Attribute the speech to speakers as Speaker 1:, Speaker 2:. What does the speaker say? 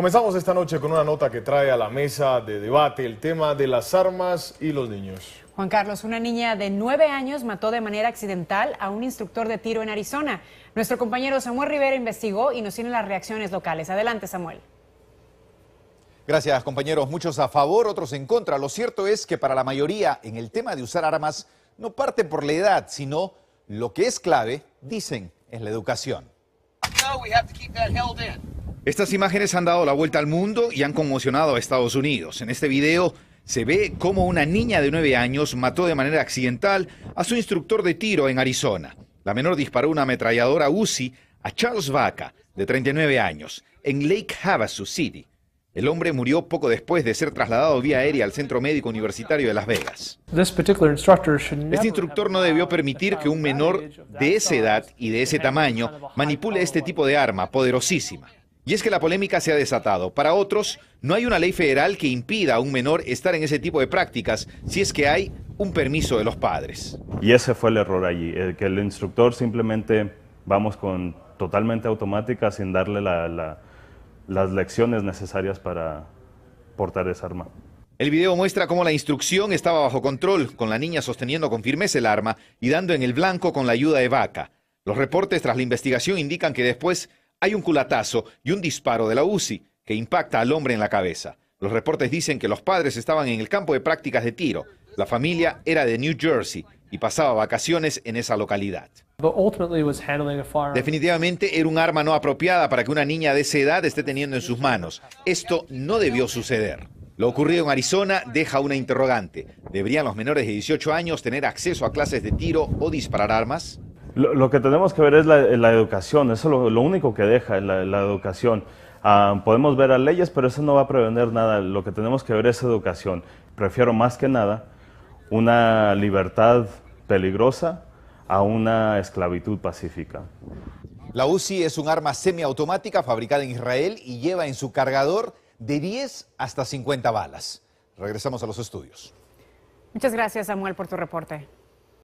Speaker 1: Comenzamos esta noche con una nota que trae a la mesa de debate el tema de las armas y los niños.
Speaker 2: Juan Carlos, una niña de 9 años mató de manera accidental a un instructor de tiro en Arizona. Nuestro compañero Samuel Rivera investigó y nos tiene las reacciones locales. Adelante, Samuel.
Speaker 3: Gracias, compañeros. Muchos a favor, otros en contra. Lo cierto es que para la mayoría, en el tema de usar armas, no parte por la edad, sino lo que es clave, dicen, es la educación. Estas imágenes han dado la vuelta al mundo y han conmocionado a Estados Unidos. En este video se ve cómo una niña de 9 años mató de manera accidental a su instructor de tiro en Arizona. La menor disparó una ametralladora Uzi a Charles Baca, de 39 años, en Lake Havasu City. El hombre murió poco después de ser trasladado vía aérea al Centro Médico Universitario de Las Vegas. Este instructor no debió permitir que un menor de esa edad y de ese tamaño manipule este tipo de arma poderosísima. Y es que la polémica se ha desatado. Para otros, no hay una ley federal que impida a un menor estar en ese tipo de prácticas si es que hay un permiso de los padres.
Speaker 4: Y ese fue el error allí, que el instructor simplemente vamos con totalmente automática sin darle las lecciones necesarias para portar esa arma.
Speaker 3: El video muestra cómo la instrucción estaba bajo control, con la niña sosteniendo con firmeza el arma y dando en el blanco con la ayuda de Baca. Los reportes tras la investigación indican que después hay un culatazo y un disparo de la Uzi que impacta al hombre en la cabeza. Los reportes dicen que los padres estaban en el campo de prácticas de tiro. La familia era de New Jersey y pasaba vacaciones en esa localidad. Definitivamente era un arma no apropiada para que una niña de esa edad esté teniendo en sus manos. Esto no debió suceder. Lo ocurrido en Arizona deja una interrogante. ¿Deberían los menores de 18 años tener acceso a clases de tiro o disparar armas?
Speaker 4: Lo que tenemos que ver es la educación, eso es lo único que deja la educación. Podemos ver a leyes, pero eso no va a prevenir nada. Lo que tenemos que ver es educación. Prefiero más que nada una libertad peligrosa a una esclavitud pacífica.
Speaker 3: La Uzi es un arma semiautomática fabricada en Israel y lleva en su cargador de 10 hasta 50 balas. Regresamos a los estudios.
Speaker 2: Muchas gracias, Samuel, por tu reporte.